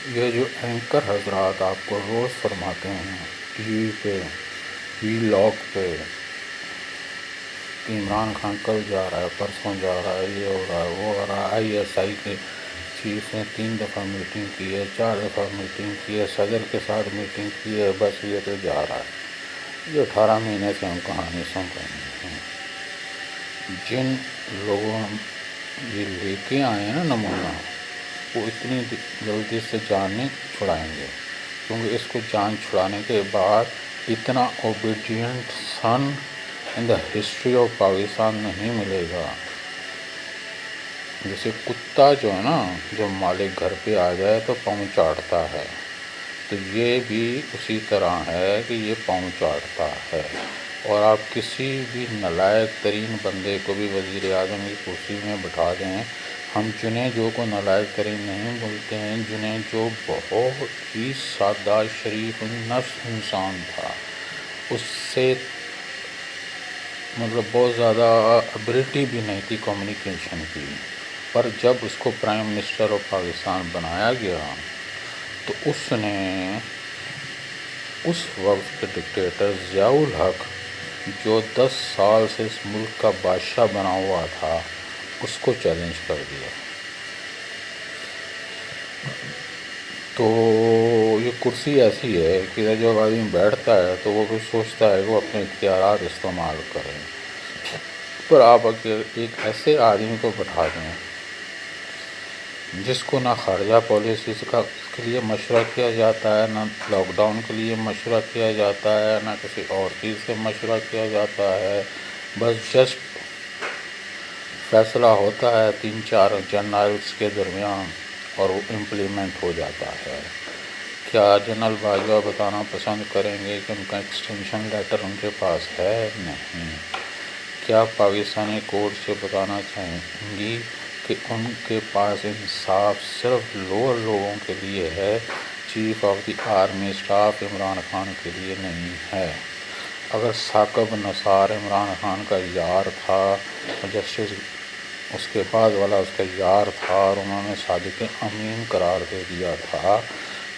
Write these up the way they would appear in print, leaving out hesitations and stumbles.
یہ جو اینکر حضرات آپ کو روز فرماتے ہیں ٹی وی پہ وی لاگ پہ کہ عمران خان کل جا رہا ہے، پرسوں جا رہا ہے، یہ ہو رہا ہے، وہ ہو رہا ہے، آئی ایس آئی کے چیف نے 3 دفعہ میٹنگ کی ہے، 4 دفعہ میٹنگ کی ہے، صدر کے ساتھ میٹنگ کی ہے، بس یہ تو جا رہا ہے۔ یہ 18 مہینے سے ہم کہانی سن رہے ہیں۔ جن لوگوں یہ لے کے آئے ہیں نا نمونہ، وہ اتنی جلدی سے جان نہیں چھڑائیں گے، کیونکہ اس کو جان چھڑانے کے بعد اتنا obedient son in the history of Pakistan نہیں ملے گا۔ جیسے کتا جو ہے نا، جو مالک گھر پہ آ جائے تو پاؤں چاٹتا ہے، تو یہ بھی اسی طرح ہے کہ یہ پاؤں چاٹتا ہے۔ اور آپ کسی بھی نالائق ترین بندے کو بھی وزیر اعظم کی کرسی میں بٹھا دیں، ہم جنید کو نالائق ترین نہیں بولتے ہیں۔ جنید بہت ہی سادہ شریف النفس انسان تھا، اس سے بہت زیادہ ابیلٹی بھی نہیں تھی کمیونیکیشن کی، پر جب اس کو پرائم منسٹر آف پاکستان بنایا گیا تو اس نے اس وقت کے ڈکٹیٹر ضیاء الحق، جو 10 سال سے اس ملک کا بادشاہ بنا ہوا تھا، اس کو چیلنج کر دیا۔ تو یہ کرسی ایسی ہے کہ جب آدمی بیٹھتا ہے تو وہ بھی سوچتا ہے کہ وہ اپنے اختیارات استعمال کریں، پر آپ اگر ایک ایسے آدمی کو بٹھا دیں جس کو نہ خارجہ پالیسی کے لیے مشورہ کیا جاتا ہے، نہ لاک ڈاؤن کے لیے مشورہ کیا جاتا ہے، نہ کسی اور چیز سے مشورہ کیا جاتا ہے، بس جسٹ فیصلہ ہوتا ہے 3-4 جنرلز کے درمیان اور وہ امپلیمنٹ ہو جاتا ہے۔ کیا جنرل باجوہ بتانا پسند کریں گے کہ ان کا ایکسٹینشن لیٹر ان کے پاس ہے؟ نہیں۔ کیا پاکستانی کورٹ سے بتانا چاہیں گی کہ ان کے پاس انصاف صرف لوور لوگوں کے لیے ہے، chief of the army staff Imran Khan کے لیے نہیں ہے؟ اگر ثاقب نثار عمران خان کا یار تھا، جسٹس اس کے بعد والا اس کا یار تھا اور انہوں نے صادق امین قرار دے دیا تھا،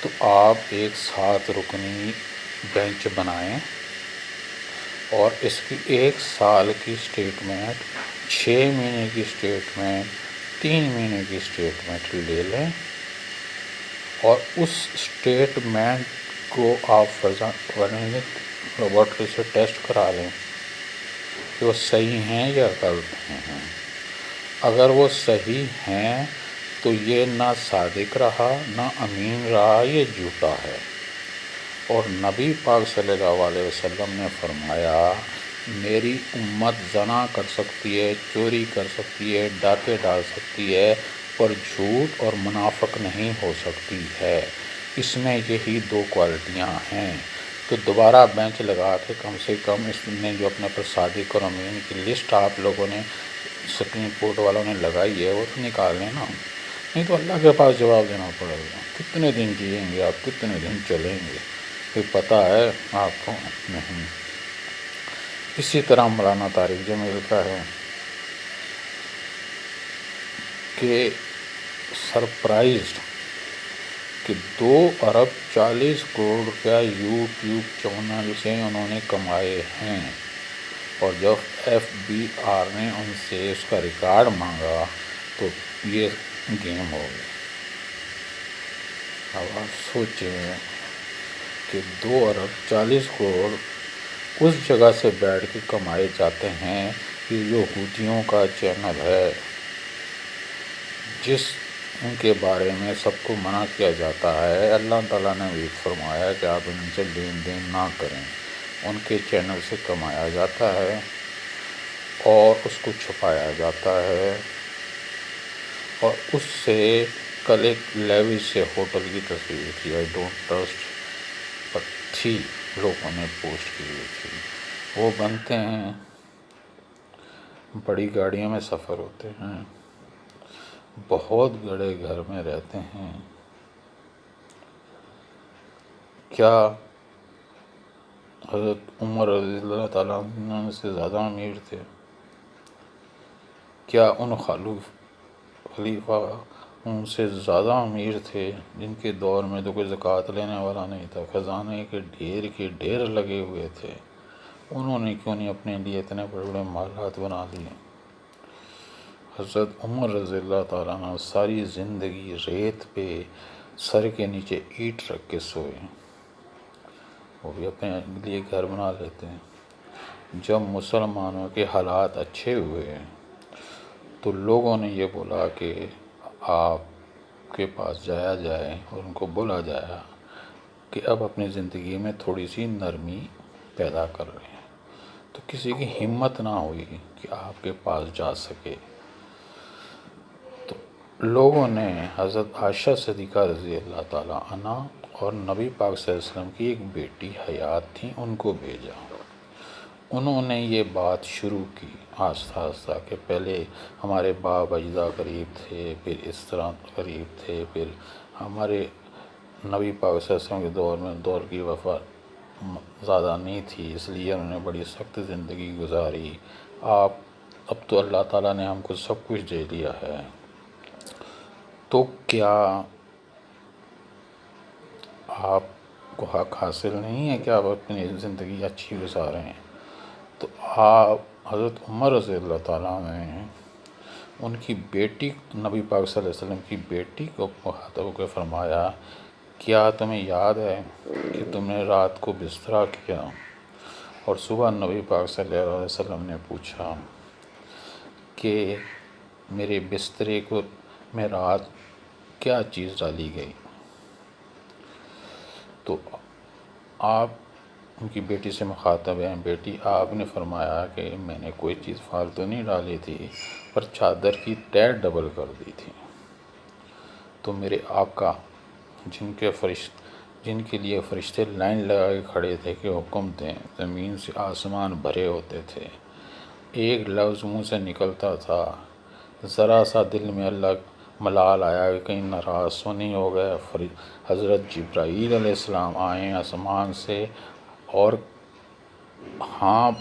تو آپ ایک 7 رکنی بینچ بنائیں اور اس کی 1 سال کی اسٹیٹمنٹ، 6 مہینے کی اسٹیٹمنٹ، 3 مہینے کی اسٹیٹمنٹ لے لیں اور اس اسٹیٹمنٹ کو آپ لیبارٹری سے ٹیسٹ کرا لیں کہ وہ صحیح ہیں یا غلط ہیں۔ اگر وہ صحیح ہیں تو یہ نہ صادق رہا نہ امین رہا، یہ جھوٹا ہے۔ اور نبی پاک صلی اللہ علیہ وسلم نے فرمایا، میری امت زنا کر سکتی ہے، چوری کر سکتی ہے، ڈاکے ڈال سکتی ہے، پر جھوٹ اور منافق نہیں ہو سکتی ہے۔ اس میں یہی 2 کوالٹیاں ہیں۔ تو دوبارہ بینچ لگا کے کم سے کم اس نے جو اپنے پر صادق اور امین کی لسٹ آپ لوگوں نے سپریم کورٹ والوں نے لگائی ہے، وہ تو نکال لیں نا، نہیں تو اللہ کے پاس جواب دینا پڑے گا۔ کتنے دن جئیں گے آپ، کتنے دن چلیں گے، کوئی پتہ ہے آپ کو؟ نہیں۔ اسی طرح مولانا طارق جمیل کا ہے کہ سرپرائزڈ کہ 2 ارب 40 کروڑ روپیہ یوٹیوب چینل سے انہوں نے کمائے ہیں، اور جب ایف بی آر نے ان سے اس کا ریکارڈ مانگا تو یہ گیم ہو گئی۔ اب آپ سوچیں کہ 2 ارب 40 کروڑ اس جگہ سے بیٹھ کے کمائے جاتے ہیں کہ جو حوثیوں کا چینل ہے، جس ان کے بارے میں سب کو منع کیا جاتا ہے۔ اللہ تعالیٰ نے بھی فرمایا کہ آپ ان سے لین دین نہ کریں، ان کے چینل سے کمایا جاتا ہے اور اس کو چھپایا جاتا ہے۔ اور اس سے کل ایک لیوش سے ہوٹل کی تصویر تھی، آئی ڈونٹ ٹرسٹ، پر تھی، لوگوں نے پوسٹ کی ہوئی تھی۔ وہ بنتے ہیں، بڑی گاڑیوں میں سفر ہوتے ہیں، بہت بڑے گھر میں رہتے ہیں۔ کیا حضرت عمر رضی اللہ تعالیٰ عنہ سے زیادہ امیر تھے؟ کیا ان خلیفہ ان سے زیادہ امیر تھے، جن کے دور میں تو کوئی زکوٰۃ لینے والا نہیں تھا، خزانے کے ڈھیر لگے ہوئے تھے، انہوں نے کیوں نہیں اپنے لیے اتنے بڑے بڑے محلات بنا لیے؟ حضرت عمر رضی اللہ تعالیٰ عنہ ساری زندگی ریت پہ سر کے نیچے اینٹ رکھ کے سوئے، وہ بھی اپنے لیے گھر بنا لیتے ہیں۔ جب مسلمانوں کے حالات اچھے ہوئے تو لوگوں نے یہ بولا کہ آپ کے پاس جایا جائے اور ان کو بولا جایا کہ اب اپنی زندگی میں تھوڑی سی نرمی پیدا کر رہے ہیں، تو کسی کی ہمت نہ ہوئی کہ آپ کے پاس جا سکے۔ تو لوگوں نے حضرت عائشہ صدیقہ رضی اللہ تعالیٰ عنہ اور نبی پاک صلی اللہ علیہ وسلم کی ایک بیٹی حیات تھیں، ان کو بھیجا۔ انہوں نے یہ بات شروع کی آہستہ آہستہ کہ پہلے ہمارے باپ اجداد قریب تھے، پھر اس طرح قریب تھے، پھر ہمارے نبی پاک صلی اللہ علیہ وسلم کے دور میں دور کی وفات زیادہ نہیں تھی، اس لیے انہوں نے بڑی سخت زندگی گزاری۔ اب تو اللہ تعالیٰ نے ہم کو سب کچھ دے دیا ہے، تو کیا آپ کو حق حاصل نہیں ہے کہ آپ اپنی زندگی اچھی گزاریں؟ تو حضرت عمر رضی اللہ تعالیٰ نے ان کی بیٹی، نبی پاک صلی اللہ علیہ وسلم کی بیٹی کو مخاطب ہو کے فرمایا، کیا تمہیں یاد ہے کہ تم نے رات کو بستر کیا اور صبح نبی پاک صلی اللہ علیہ وسلم نے پوچھا کہ میرے بسترے کو میں رات کیا چیز ڈالی گئی؟ تو آپ ان کی بیٹی سے مخاطب ہیں، بیٹی آپ نے فرمایا کہ میں نے کوئی چیز فالتو نہیں ڈالی تھی، پر چادر کی تہہ ڈبل کر دی تھی۔ تو میرے آقا جن کے لیے فرشتے لائن لگا کے کھڑے تھے کہ حکم دیں، زمین سے آسمان بھرے ہوتے تھے، ایک لفظ منہ سے نکلتا تھا، ذرا سا دل میں اللہ ملال آیا کہ کہیں ناراض تو نہیں ہو گیا، حضرت جبرائیل علیہ السلام آئیں آسمان سے، اور ہاں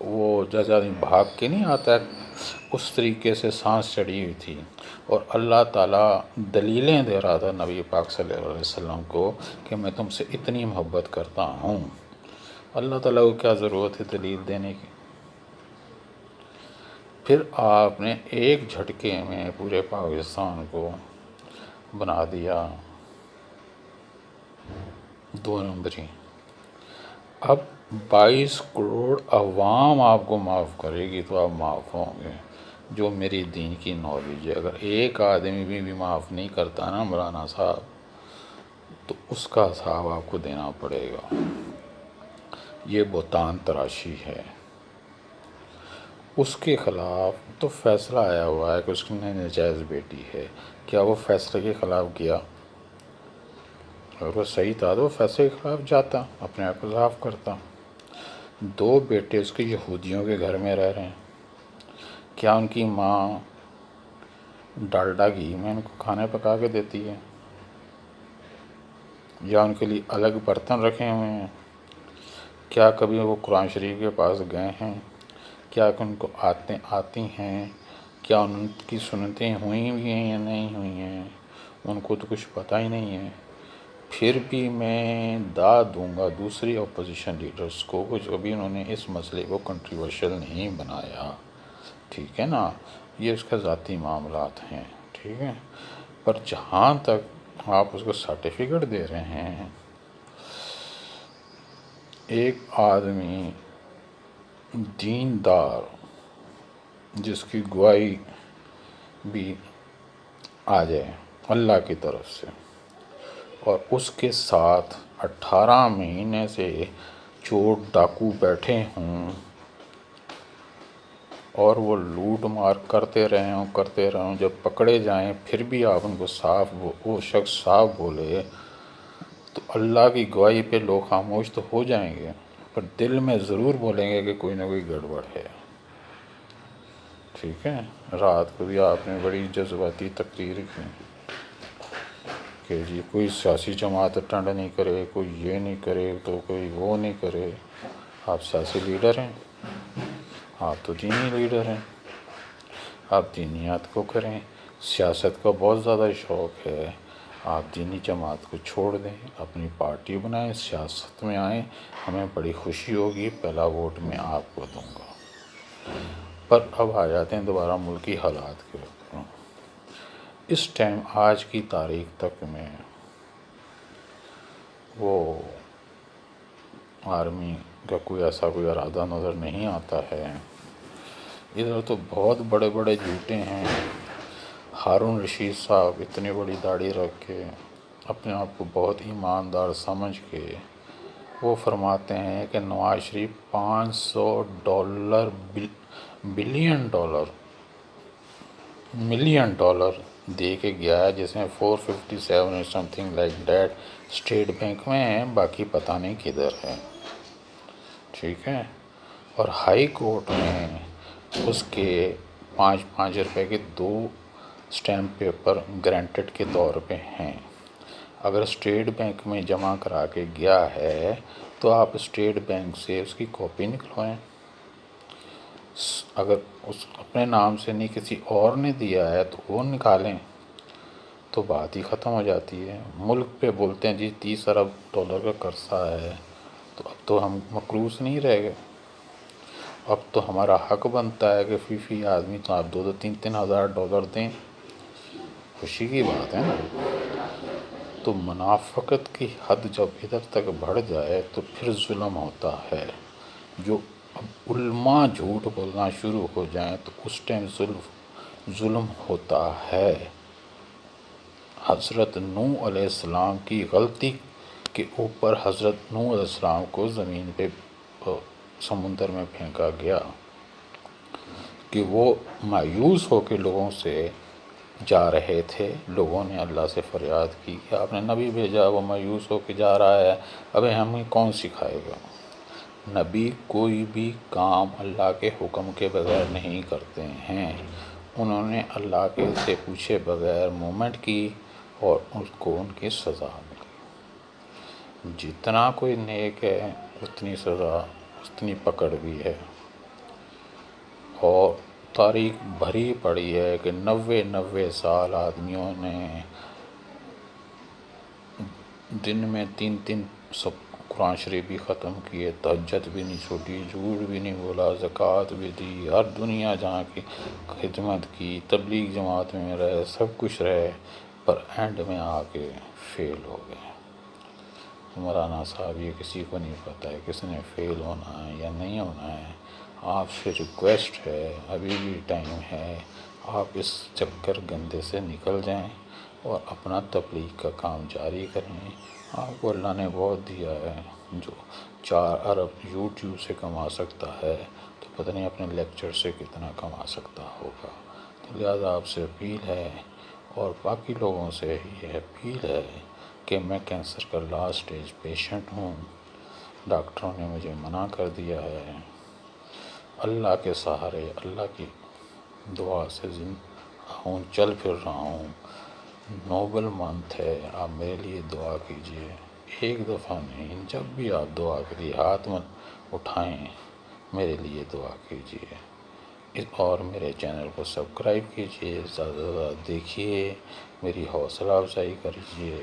وہ جیسا بھاگ کے نہیں آتا ہے اس طریقے سے سانس چڑھی ہوئی تھی، اور اللہ تعالیٰ دلیلیں دے رہا تھا نبی پاک صلی اللہ علیہ وسلم کو کہ میں تم سے اتنی محبت کرتا ہوں۔ اللہ تعالیٰ کو کیا ضرورت ہے دلیل دینے کی؟ پھر آپ نے ایک جھٹکے میں پورے پاکستان کو بنا دیا 2 نمبری۔ اب 22 کروڑ عوام آپ کو معاف کرے گی تو آپ معاف ہوں گے، جو میری دین کی نالج ہے۔ اگر ایک آدمی بھی معاف نہیں کرتا نا مولانا صاحب، تو اس کا حساب آپ کو دینا پڑے گا۔ یہ بہتان تراشی ہے۔ اس کے خلاف تو فیصلہ آیا ہوا ہے کہ اس کی ناجائز بیٹی ہے، کیا وہ فیصلے کے خلاف گیا؟ اگر وہ صحیح تھا تو وہ فیصلے کے خلاف جاتا، اپنے آپ کو صاف کرتا۔ 2 بیٹے اس کے یہودیوں کے گھر میں رہ رہے ہیں، کیا ان کی ماں ڈالڈا گھی میں ان کو کھانے پکا کے دیتی ہے؟ یا ان کے لیے الگ برتن رکھے ہوئے ہیں؟ کیا کبھی وہ قرآن شریف کے پاس گئے ہیں؟ کیا ان کو آتی ہیں؟ کیا ان کی سنتیں ہوئی بھی ہیں یا نہیں ہوئی ہیں؟ ان کو تو کچھ پتہ ہی نہیں ہے۔ پھر بھی میں داد دوں گا دوسری اپوزیشن لیڈرز کو، کچھ ابھی انہوں نے اس مسئلے کو کنٹروورشل نہیں بنایا، ٹھیک ہے نا، یہ اس کا ذاتی معاملات ہیں، ٹھیک ہے، پر جہاں تک آپ اس کو سرٹیفکیٹ دے رہے ہیں، ایک آدمی دیندار جس کی گواہی بھی آ جائے اللہ کی طرف سے، اور اس کے ساتھ 18 مہینے سے چور ڈاکو بیٹھے ہوں اور وہ لوٹ مار کرتے رہے ہوں، جب پکڑے جائیں پھر بھی آپ ان کو وہ شخص صاف بولے، تو اللہ کی گواہی پہ لوگ خاموش تو ہو جائیں گے، پر دل میں ضرور بولیں گے کہ کوئی نہ کوئی گڑبڑ ہے، ٹھیک ہے۔ رات کو بھی آپ نے بڑی جذباتی تقریر کی کہ جی کوئی سیاسی جماعت اٹینڈ نہیں کرے، کوئی یہ نہیں کرے تو کوئی وہ نہیں کرے۔ آپ سیاسی لیڈر ہیں، آپ تو دینی لیڈر ہیں، آپ دینیات کو کریں، سیاست کا بہت زیادہ شوق ہے، آپ دینی جماعت کو چھوڑ دیں، اپنی پارٹی بنائیں، سیاست میں آئیں، ہمیں بڑی خوشی ہوگی، پہلا ووٹ میں آپ کو دوں گا۔ پر اب آ جاتے ہیں دوبارہ ملکی حالات کے اوپر۔ اس ٹائم آج کی تاریخ تک میں وہ آرمی کا کوئی ایسا کوئی ارادہ نظر نہیں آتا ہے۔ ادھر تو بہت بڑے بڑے جھوٹے ہیں۔ ہارون رشید صاحب اتنی بڑی داڑھی رکھ کے اپنے آپ کو بہت ایماندار سمجھ کے وہ فرماتے ہیں کہ نواز شریف $500 ملین ڈالر دے کے گیا ہے، جس میں 457 some thing like that state bank میں ہے، باقی پتہ نہیں کدھر ہے، ٹھیک ہے۔ اور ہائی کورٹ میں اس کے 5 روپے کے 2 اسٹیمپ پیپر گرانٹڈ کے طور پہ ہیں۔ اگر اسٹیٹ بینک میں جمع کرا کے گیا ہے تو آپ اسٹیٹ بینک سے اس کی کاپی نکلوائیں۔ اگر اس اپنے نام سے نہیں کسی اور نے دیا ہے تو وہ نکالیں، تو بات ہی ختم ہو جاتی ہے۔ ملک پہ بولتے ہیں جی $30 ارب کا قرضہ ہے، تو اب تو ہم مقروض نہیں رہ گئے، اب تو ہمارا حق بنتا ہے کہ فی آدمی تو آپ $2,000 $3,000 دیں، خوشی کی بات ہے نا۔ تو منافقت کی حد جب ادھر تک بڑھ جائے تو پھر ظلم ہوتا ہے۔ جو اب علماء جھوٹ بولنا شروع ہو جائیں تو اس ٹائم ظلم ہوتا ہے۔ حضرت نوح علیہ السلام کی غلطی کے اوپر حضرت نوح علیہ السلام کو زمین پہ سمندر میں پھینکا گیا کہ وہ مایوس ہو کے لوگوں سے جا رہے تھے۔ لوگوں نے اللہ سے فریاد کی کہ آپ نے نبی بھیجا، وہ مایوس ہو کے جا رہا ہے، ابھی ہمیں کون سکھائے گا۔ نبی کوئی بھی کام اللہ کے حکم کے بغیر نہیں کرتے ہیں۔ انہوں نے اللہ کے سے پوچھے بغیر مومنٹ کی اور اس کو ان کی سزا ملی۔ جتنا کوئی نیک ہے اتنی سزا، اتنی پکڑ بھی ہے۔ اور تاریخ بھری پڑی ہے کہ 90 سال آدمیوں نے دن میں 3 سب قرآن شریف بھی ختم کیے، تہجد بھی نہیں چھوٹی، جھوٹ بھی نہیں بولا، زکوٰۃ بھی دی، ہر دنیا جہاں کی خدمت کی، تبلیغ جماعت میں رہے، سب کچھ رہے، پر اینڈ میں آ کے فیل ہو گئے۔ مولانا صاحب یہ کسی کو نہیں پتہ ہے کس نے فیل ہونا ہے یا نہیں ہونا ہے۔ آپ سے ریکویسٹ ہے، ابھی بھی ٹائم ہے، آپ اس چکر گندے سے نکل جائیں اور اپنا تبلیغ کا کام جاری کریں۔ آپ کو اللہ نے بہت دیا ہے، جو 4 ارب یوٹیوب سے کما سکتا ہے تو پتہ نہیں اپنے لیکچر سے کتنا کما سکتا ہوگا۔ تو لہٰذا آپ سے اپیل ہے اور باقی لوگوں سے یہ اپیل ہے کہ میں کینسر کا لاسٹ اسٹیج پیشنٹ ہوں، ڈاکٹروں نے مجھے منع کر دیا ہے، اللہ کے سہارے، اللہ کی دعا سے ہوں، چل پھر رہا ہوں۔ نوبل منتھ ہے، آپ میرے لیے دعا کیجئے، ایک دفعہ نہیں، جب بھی آپ دعا کے لیے ہاتھ اٹھائیں میرے لیے دعا کیجئے، اور میرے چینل کو سبسکرائب کیجئے، زیادہ سے زیادہ دیکھیے، میری حوصلہ افزائی کریے۔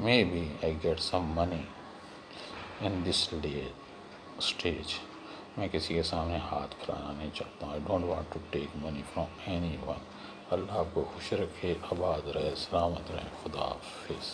Maybe I get some money in this stage۔ میں کسی کے سامنے ہاتھ پھیلانا نہیں چاہتا ہوں۔ I don't want to take money from anyone۔ اللہ آپ کو خوش رکھے، آباد رہے، سلامت رہے، خدا حافظ۔